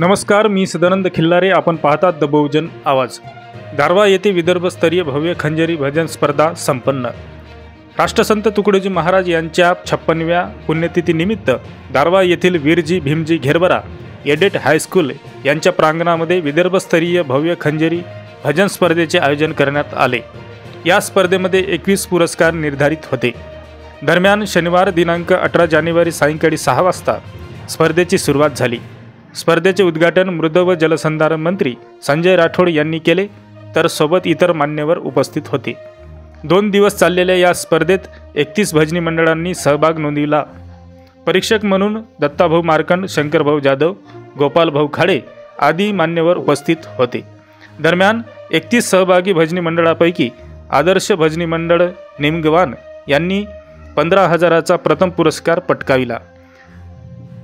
नमस्कार, मी सदानंद खिल्लारे. आपण पाहतात द बहुजन आवाज. दारव्हा येथे विदर्भस्तरीय भव्य खंजरी भजन स्पर्धा संपन्न. राष्ट्रसंत तुकडोजी महाराज यांच्या 56व्या पुण्यतिथीनिमित्त दारव्हा येथील वीरजी भीमजी घेरबरा एडेट हायस्कूल यांच्या प्रांगणामध्ये विदर्भस्तरीय भव्य खंजरी भजन स्पर्धेचे आयोजन करण्यात आले. या स्पर्धेमध्ये 21 पुरस्कार निर्धारित होते. दरम्यान शनिवार दिनांक 18 जानेवारी सायंकाळी 6 वाजता स्पर्धेची सुरुवात झाली. स्पर्धेचे उद्घाटन मृद व जलसंधारण मंत्री संजय राठोड यांनी केले, तर सोबत इतर मान्यवर उपस्थित होते. 2 दिवस चाललेल्या या स्पर्धेत 31 भजनी मंडळांनी सहभाग नोंदविला. परीक्षक म्हणून दत्ताभाऊ मार्कंड, शंकरभाऊ जाधव, गोपालभाऊ खाडे आदी मान्यवर उपस्थित होते. दरम्यान 31 सहभागी भजनी मंडळापैकी आदर्श भजनी मंडळ निमगवान यांनी 15,000चा प्रथम पुरस्कार पटकाविला.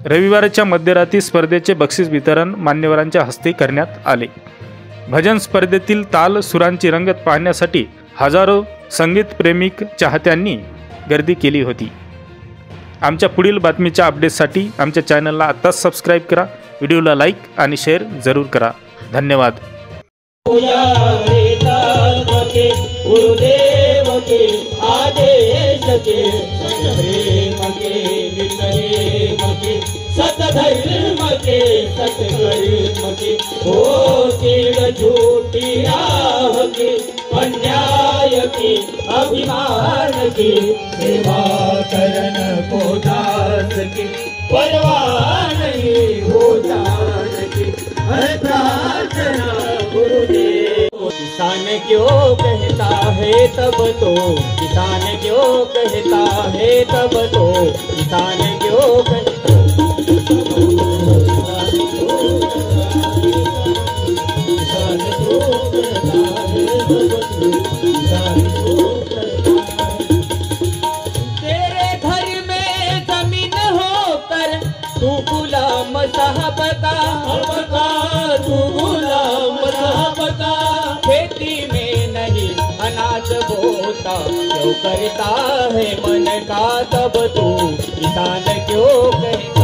रविवारच्या मध्यरात्री स्पर्धेचे बक्षीस वितरण मान्यवरांच्या हस्ते करण्यात आले. भजन स्पर्धेतील ताल सुरांची रंगत पाहण्यासाठी हजारो संगीतप्रेमिक चाहत्यांनी गर्दी केली होती. आमच्या पुढील बातमीच्या अपडेट्ससाठी आमच्या चॅनलला आत्ताच सबस्क्राईब करा. व्हिडिओला लाईक आणि शेअर जरूर करा. धन्यवाद. सतधर्म के सतकर्म के हो तीर झूठी राह की अन्याय की अभिमान की सेवा करन को दास की परवाह नहीं हो जान की प्रार्थना गुरुदेव. किसान क्यों कहता है तब तो, किसान क्यों कहता है तब तो, किसान क्यों कहता तेरे घर में जमीन होकर तू गुलाम साहब का, तू गुलाम साहब का. खेती में नहीं अनाज बोता क्यों करता है मन का तब तू, किसान क्यों कहता